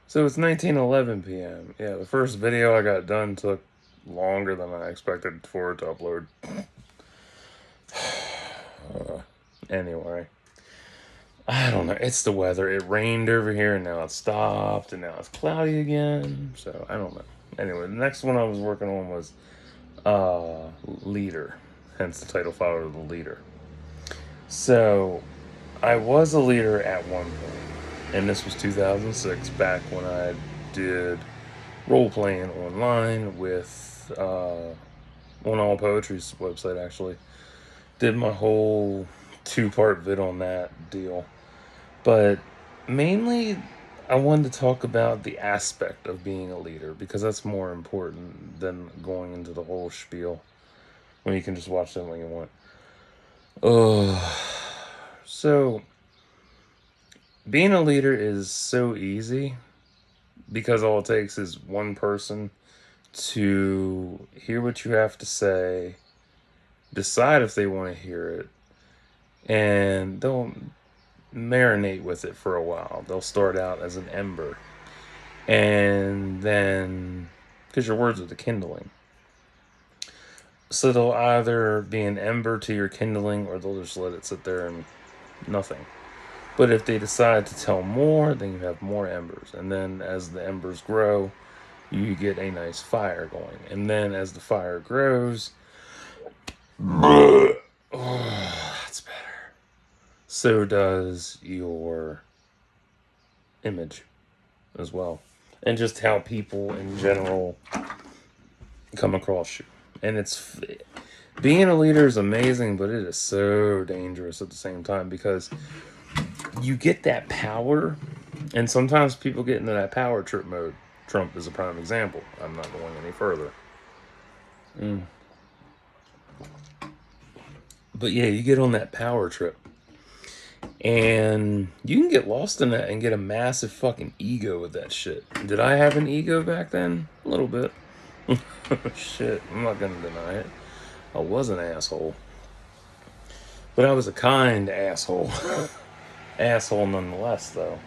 So it's 19:11 p.m. Yeah, the first video I got done took longer than I expected for it to upload. Anyway, I don't know. It's the weather. It rained over here and now it stopped and now it's cloudy again. So I don't know. Anyway, the next one I was working on was leader, hence the title follower, the leader. So I was a leader at one point, and this was 2006, back when I did role playing online with on All Poetry's website. Actually, did my whole 2-part vid on that deal, but mainly I wanted to talk about the aspect of being a leader because that's more important than going into the whole spiel when you can just watch them when you want. Oh, so being a leader is so easy because all it takes is one person to hear what you have to say, decide if they want to hear it, and they'll marinate with it for a while. They'll start out as an ember, and then, because your words are the kindling, so they'll either be an ember to your kindling or they'll just let it sit there and nothing. But if they decide to tell more, then you have more embers. And then as the embers grow, you get a nice fire going. And then as the fire grows, oh, that's better. So does your image as well. And just how people in general come across you. And it's being a leader is amazing, but it is so dangerous at the same time because you get that power, and sometimes people get into that power trip mode. Trump is a prime example. I'm not going any further. But yeah, you get on that power trip, and you can get lost in that and get a massive fucking ego with that shit. Did I have an ego back then? A little bit. Shit, I'm not gonna deny it. I was an asshole. But I was a kind asshole. Asshole nonetheless, though.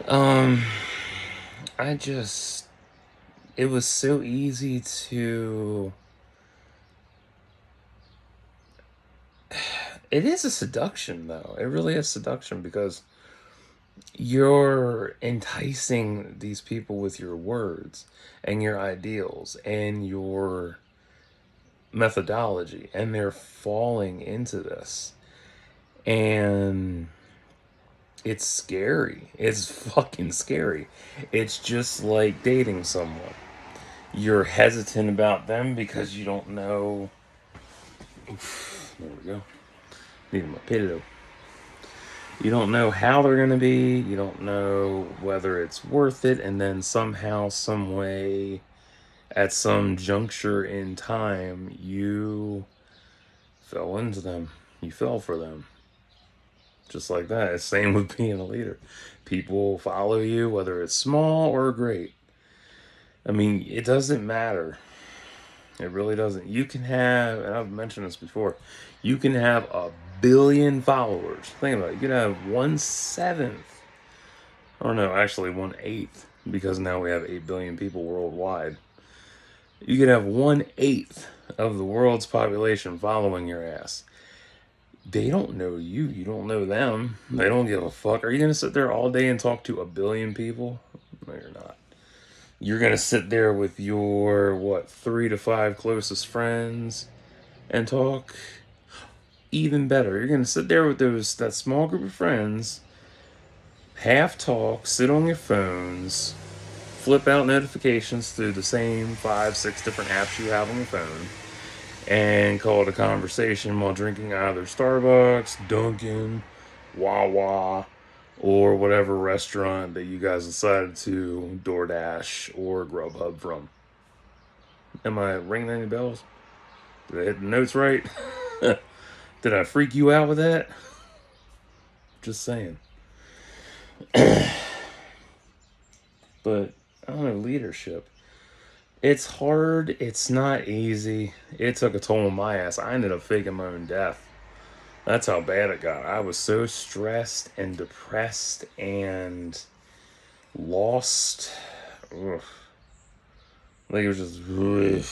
Um, I just. It was so easy to. It is a seduction, though. It really is seduction because you're enticing these people with your words and your ideals and your methodology, and they're falling into this. And it's scary. It's fucking scary. It's just like dating someone. You're hesitant about them because you don't know. Oof, there we go. Need my pillow. You don't know how they're going to be. You don't know whether it's worth it. And then somehow, some way, at some juncture in time, you fell into them. You fell for them. Just like that. It's same with being a leader. People follow you, whether it's small or great. I mean, it doesn't matter. It really doesn't. You can have, and I've mentioned this before, you can have 1 billion followers. Think about it. You can have 1/7. Or no, actually 1/8, because now we have 8 billion people worldwide. You could have 1/8 of the world's population following your ass. They don't know you. You don't know them. They don't give a fuck. Are you going to sit there all day and talk to 1 billion people? No, you're not. You're going to sit there with your, 3 to 5 closest friends and talk? Even better. You're going to sit there with that small group of friends, half talk, sit on your phones, flip out notifications through the same 5, 6 different apps you have on your phone, and call it a conversation while drinking either Starbucks, Dunkin', Wawa, or whatever restaurant that you guys decided to DoorDash or Grubhub from. Am I ringing any bells? Did I hit the notes right? Did I freak you out with that? Just saying. But, I don't know, leadership. It's hard. It's not easy. It took a toll on my ass. I ended up faking my own death. That's how bad it got. I was so stressed and depressed and lost. Ugh. Like it was just, ugh.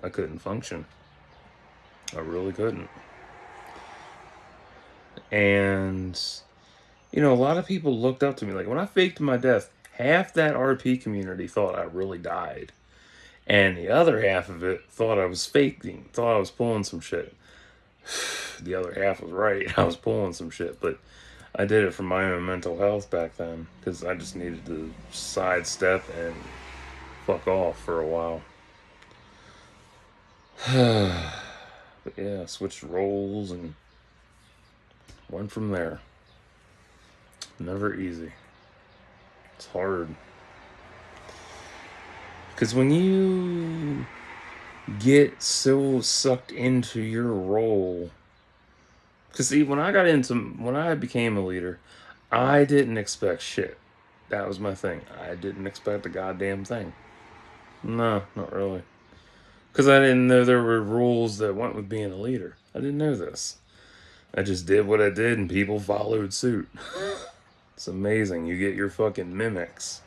I couldn't function. I really couldn't. And, a lot of people looked up to me. Like when I faked my death, half that RP community thought I really died. And the other half of it thought I was faking, thought I was pulling some shit. The other half was right. I was pulling some shit, but I did it for my own mental health back then because I just needed to sidestep and fuck off for a while. But yeah, switched roles and went from there. Never easy. It's hard. Because when you get so sucked into your role, because see, when I became a leader, I didn't expect shit. That was my thing. I didn't expect a goddamn thing. No, not really. Because I didn't know there were rules that went with being a leader. I didn't know this. I just did what I did and people followed suit. It's amazing. You get your fucking mimics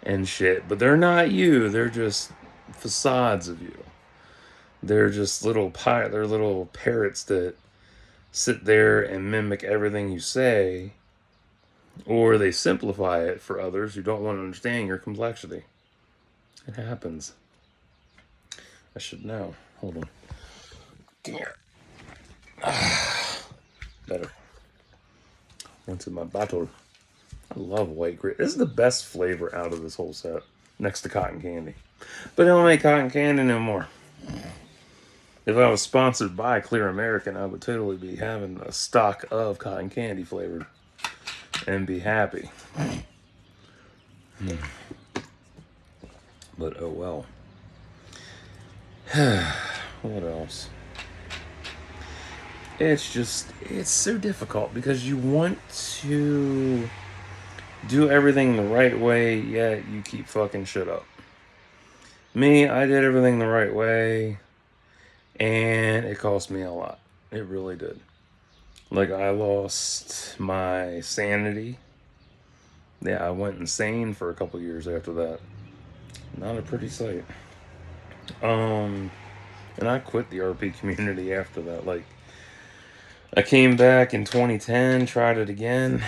and shit, but they're not you. They're just facades of you. They're just they're little parrots that sit there and mimic everything you say, or they simplify it for others who don't want to understand your complexity. It happens. I should know. Hold on. Come here. Better. Went to my bottle. I love white grape. This is the best flavor out of this whole set, next to cotton candy. But they don't make cotton candy no more. If I was sponsored by Clear American, I would totally be having a stock of cotton candy flavored and be happy. But oh well. What else? It's so difficult because you want to do everything the right way, yet you keep fucking shit up. Me, I did everything the right way, and it cost me a lot. It really did. Like, I lost my sanity. Yeah, I went insane for a couple years after that. Not a pretty sight. And I quit the RP community after that. Like, I came back in 2010, tried it again.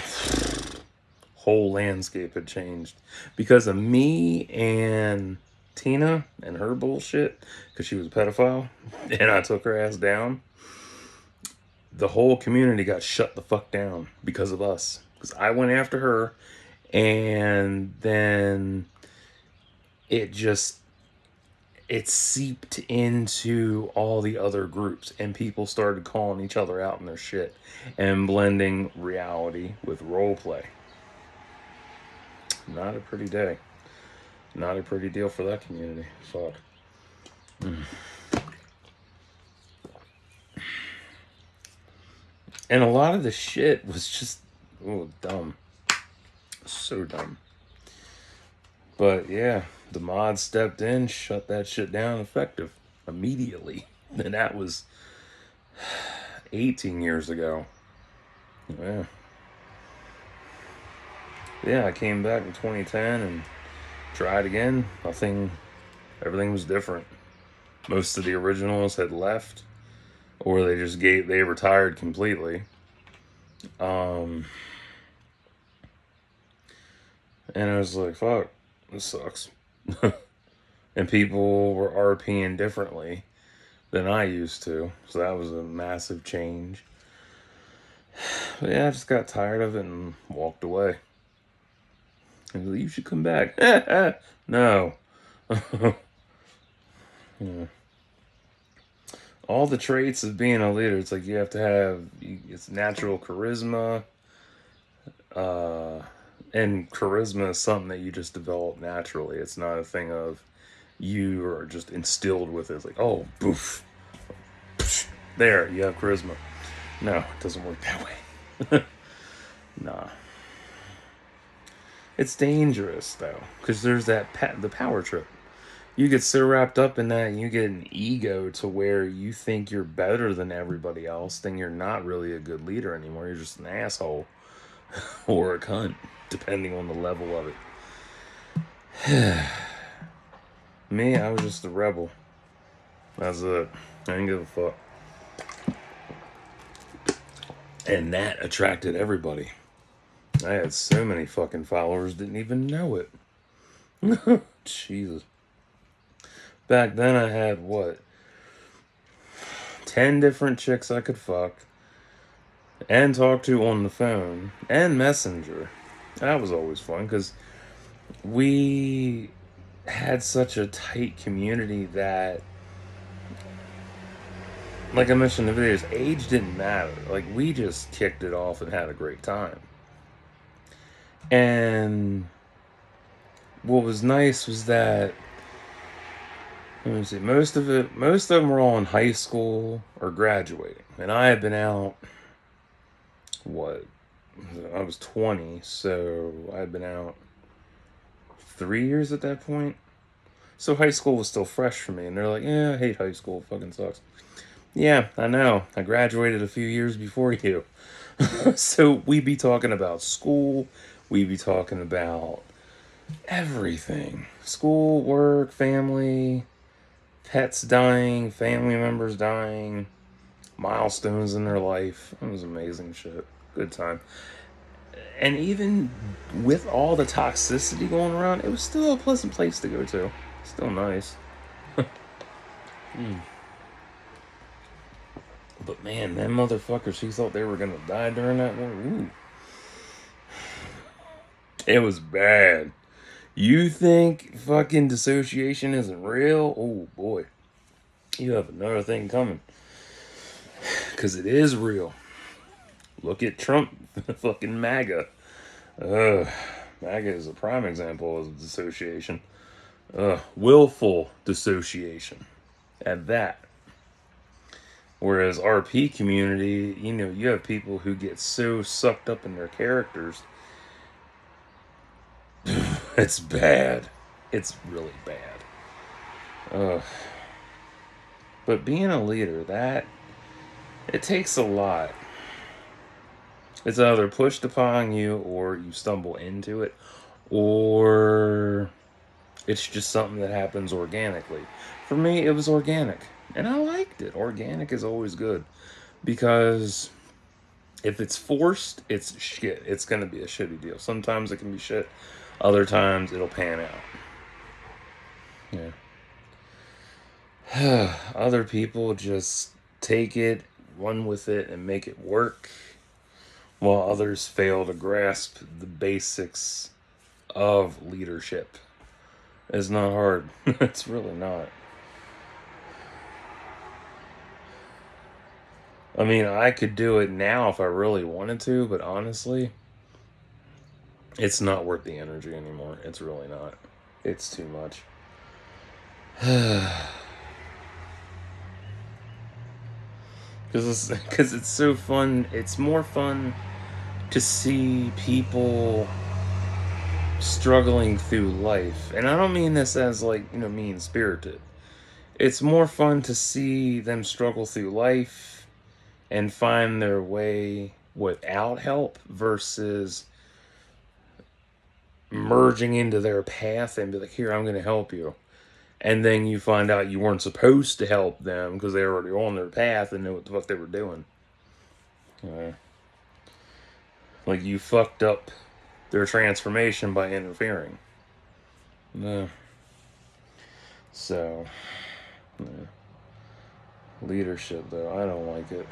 Whole landscape had changed because of me and Tina and her bullshit, because she was a pedophile and I took her ass down. The whole community got shut the fuck down because of us. Because I went after her, and then it seeped into all the other groups, and people started calling each other out in their shit and blending reality with role play. Not a pretty day. Not a pretty deal for that community. Fuck. And a lot of the shit was just dumb. So dumb. But yeah, the mod stepped in, shut that shit down effective immediately. And that was 18 years ago. Yeah. Yeah, I came back in 2010 and tried again. Everything was different. Most of the originals had left, or they retired completely. And I was like, fuck, this sucks. And people were RPing differently than I used to. So that was a massive change. But yeah, I just got tired of it and walked away. And like, you should come back. No. Yeah. All the traits of being a leader, it's like you have to have, it's natural charisma. And charisma is something that you just develop naturally. It's not a thing of you are just instilled with it. It's like, oh, boof. There, you have charisma. No, it doesn't work that way. Nah. It's dangerous, though, because there's the power trip. You get so wrapped up in that, and you get an ego to where you think you're better than everybody else, then you're not really a good leader anymore. You're just an asshole or a cunt. depending on the level of it. Me, I was just a rebel. That's it. I didn't give a fuck. And that attracted everybody. I had so many fucking followers, didn't even know it. Jesus. Back then I had what? 10 different chicks I could fuck and talk to on the phone and Messenger. That was always fun because we had such a tight community that, like I mentioned in the videos, age didn't matter. Like, we just kicked it off and had a great time. And what was nice was that, let me see, most of them were all in high school or graduating. And I had been out, what? I was 20, so I had been out 3 years at that point. So high school was still fresh for me. And they're like, yeah, I hate high school. It fucking sucks. Yeah, I know. I graduated a few years before you. So we'd be talking about school. We'd be talking about everything. School, work, family, pets dying, family members dying, milestones in their life. It was amazing shit. Good time. And even with all the toxicity going around, it was still a pleasant place to go to. Still nice. But man, them motherfuckers who thought they were gonna die during that war, ooh. It was bad. You think fucking dissociation isn't real? Oh boy. You have another thing coming. Because it is real. Look at Trump, fucking MAGA. MAGA is a prime example of dissociation. Willful dissociation. At that. Whereas RP community, you have people who get so sucked up in their characters. It's bad. It's really bad. But being a leader, it takes a lot. It's either pushed upon you or you stumble into it, or it's just something that happens organically. For me, it was organic, and I liked it. Organic is always good because if it's forced, it's shit. It's going to be a shitty deal. Sometimes it can be shit. Other times it'll pan out. Yeah. Other people just take it, run with it, and make it work, while others fail to grasp the basics of leadership. It's not hard. It's really not. I mean, I could do it now if I really wanted to, but honestly, it's not worth the energy anymore. It's really not. It's too much. Because it's so fun. It's more fun to see people struggling through life. And I don't mean this as like, mean spirited. It's more fun to see them struggle through life and find their way without help versus merging into their path and be like, here, I'm going to help you. And then you find out you weren't supposed to help them because they were already on their path and knew what the fuck they were doing. Like you fucked up their transformation by interfering. So, leadership though, I don't like it.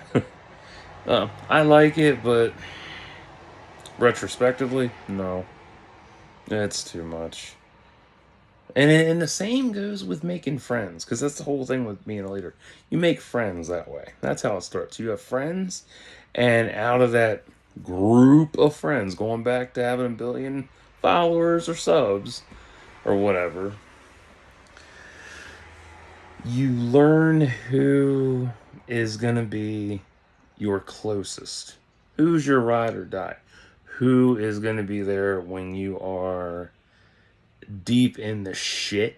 I like it, but retrospectively, no. It's too much. And the same goes with making friends, because that's the whole thing with being a leader. You make friends that way. That's how it starts. You have friends, and out of that group of friends, going back to having 1 billion followers or subs or whatever, you learn who is going to be your closest. Who's your ride or die? Who is going to be there when you are deep in the shit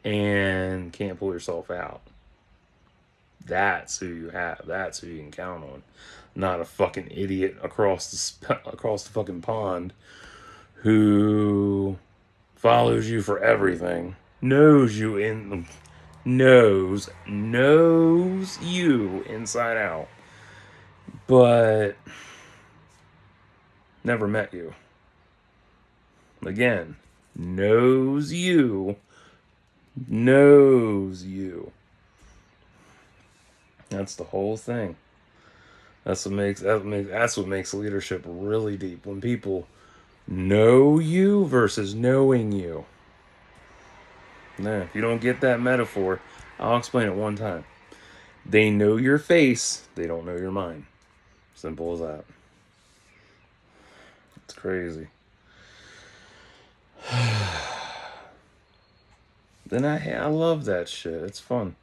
and can't pull yourself out? That's who you have. That's who you can count on. Not a fucking idiot across the fucking pond who follows you for everything, knows you inside out, but never met you. Again, knows you. That's the whole thing. That's what makes leadership really deep. When people know you versus knowing you. Now, if you don't get that metaphor, I'll explain it one time. They know your face, they don't know your mind. Simple as that. It's crazy. Then I love that shit. It's fun.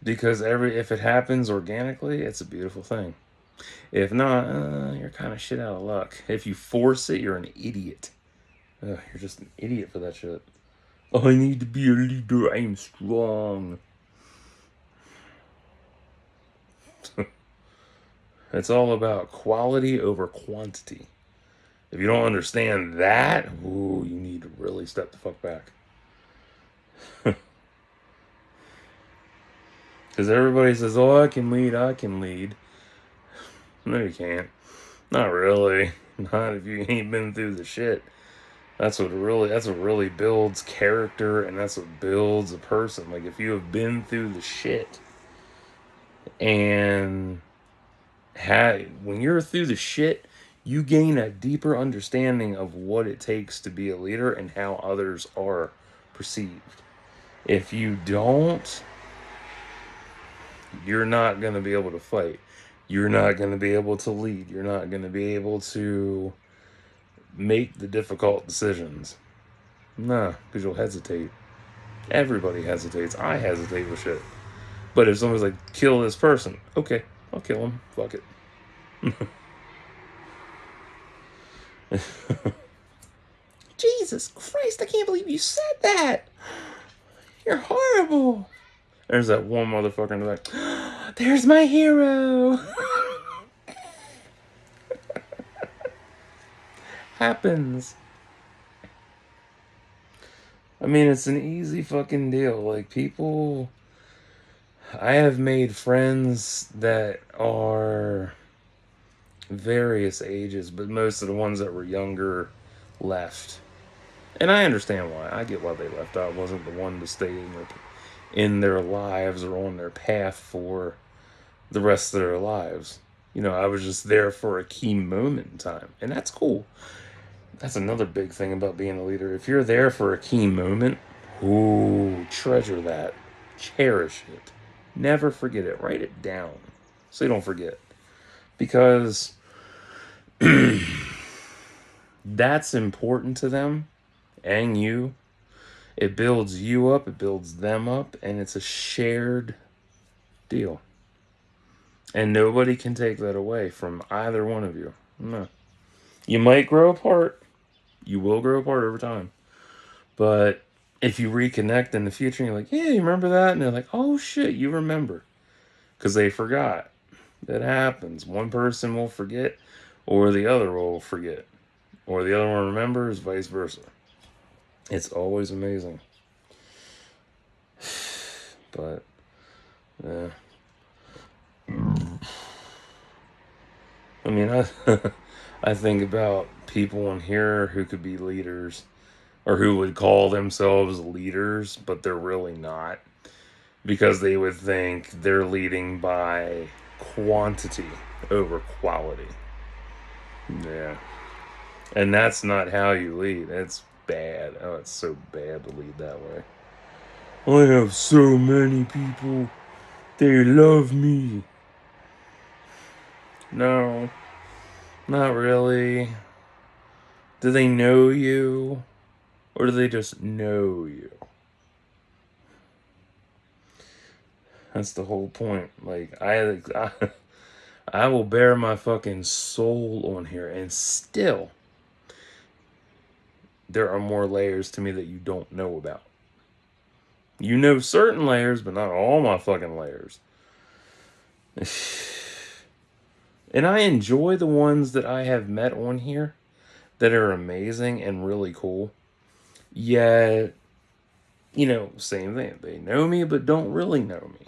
Because if it happens organically, it's a beautiful thing. If not, you're kind of shit out of luck. If you force it, you're an idiot. You're just an idiot for that shit. Oh, I need to be a leader. I am strong. It's all about quality over quantity. If you don't understand that, ooh, you need to really step the fuck back. Because everybody says, oh, I can lead. No, you can't. Not really. Not if you ain't been through the shit. That's what really builds character, and that's what builds a person. Like, if you have been through the shit, and when you're through the shit, you gain a deeper understanding of what it takes to be a leader and how others are perceived. If you don't, you're not going to be able to fight. You're not going to be able to lead. You're not going to be able to make the difficult decisions. Nah, because you'll hesitate. Everybody hesitates. I hesitate with shit. But if someone's like, kill this person, okay, I'll kill him. Fuck it. Jesus Christ, I can't believe you said that. You're horrible. There's that one motherfucker in the back. There's my hero. Happens. I mean, it's an easy fucking deal. Like, people... I have made friends that are various ages, but most of the ones that were younger left. And I understand why. I get why they left. I wasn't the one to stay in their lives or on their path for the rest of their lives. You know, I was just there for a key moment in time. And that's cool. That's another big thing about being a leader. If you're there for a key moment, ooh, treasure that. Cherish it. Never forget it. Write it down so you don't forget. Because that's important to them and you. It builds you up, it builds them up, and it's a shared deal. And nobody can take that away from either one of you. No. You might grow apart. You will grow apart over time. But if you reconnect in the future and you're like, yeah, you remember that? And they're like, oh shit, you remember. Because they forgot. That happens. One person will forget, or the other will forget. Or the other one remembers, vice versa. It's always amazing. But, yeah. I mean, I think about people in here who could be leaders, or who would call themselves leaders, but they're really not. Because they would think they're leading by quantity over quality. Yeah. And that's not how you lead. It's bad. Oh, it's so bad to lead that way. I have so many people. They love me. No, not really. Do they know you? Or do they just know you? That's the whole point. Like, I will bare my fucking soul on here, and still, there are more layers to me that you don't know about. You know certain layers, but not all my fucking layers. And I enjoy the ones that I have met on here, that are amazing and really cool. Yet, same thing. They know me, but don't really know me.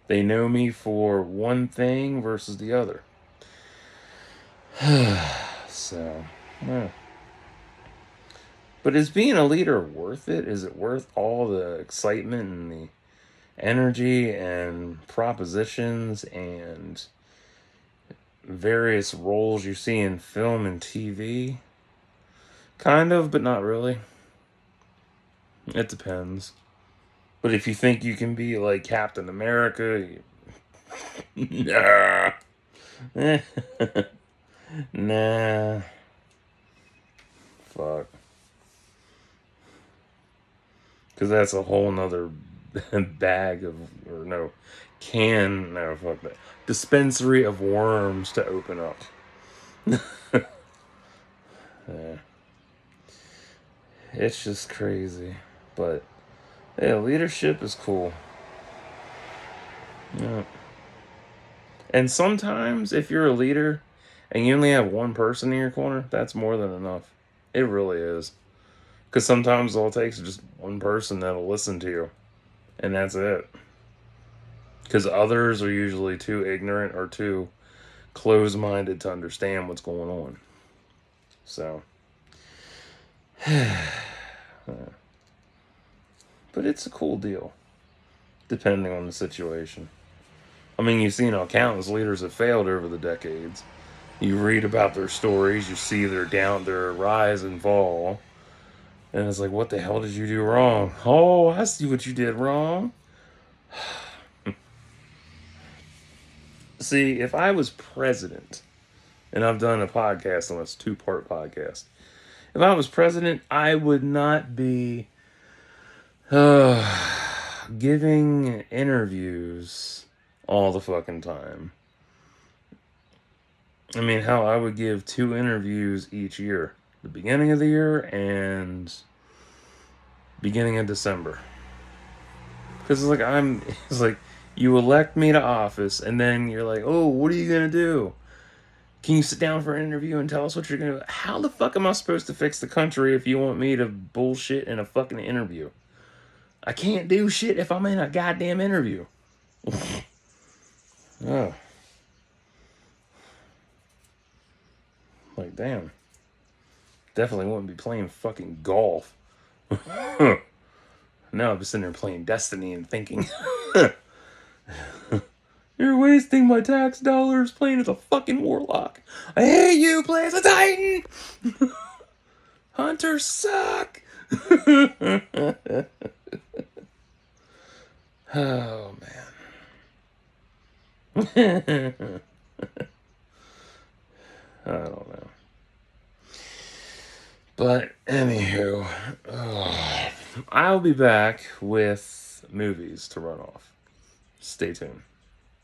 They know me for one thing versus the other. So, yeah. But is being a leader worth it? Is it worth all the excitement and the energy and propositions and various roles you see in film and TV? Kind of, but not really. It depends. But if you think you can be like Captain America, nah. Nah. Fuck. Because that's a whole nother bag of, or no, no, fuck that. Dispensary of worms to open up. Yeah. It's just crazy. But, yeah, leadership is cool. Yeah. And sometimes, if you're a leader and you only have one person in your corner, that's more than enough. It really is. Because sometimes all it takes is just one person that'll listen to you. And that's it. Because others are usually too ignorant or too closed minded to understand what's going on. So. But it's a cool deal. Depending on the situation. I mean, you've seen how countless leaders have failed over the decades. You read about their stories, you see their rise and fall. And it's like, what the hell did you do wrong? Oh, I see what you did wrong. See, if I was president, and I've done a podcast on this 2-part podcast. If I was president, I would not be giving interviews all the fucking time. I mean, hell, I would give 2 interviews each year. The beginning of the year and beginning of December. Because it's like, you elect me to office, and then you're like, oh, what are you going to do? Can you sit down for an interview and tell us what you're going to do? How the fuck am I supposed to fix the country if you want me to bullshit in a fucking interview? I can't do shit if I'm in a goddamn interview. Oh. Like, damn. Definitely wouldn't be playing fucking golf. Now I'm just sitting there playing Destiny and thinking, you're wasting my tax dollars playing as a fucking warlock. I hate you, play as a titan! Hunters suck! Oh, man. I don't know. But, anywho, I'll be back with movies to run off. Stay tuned.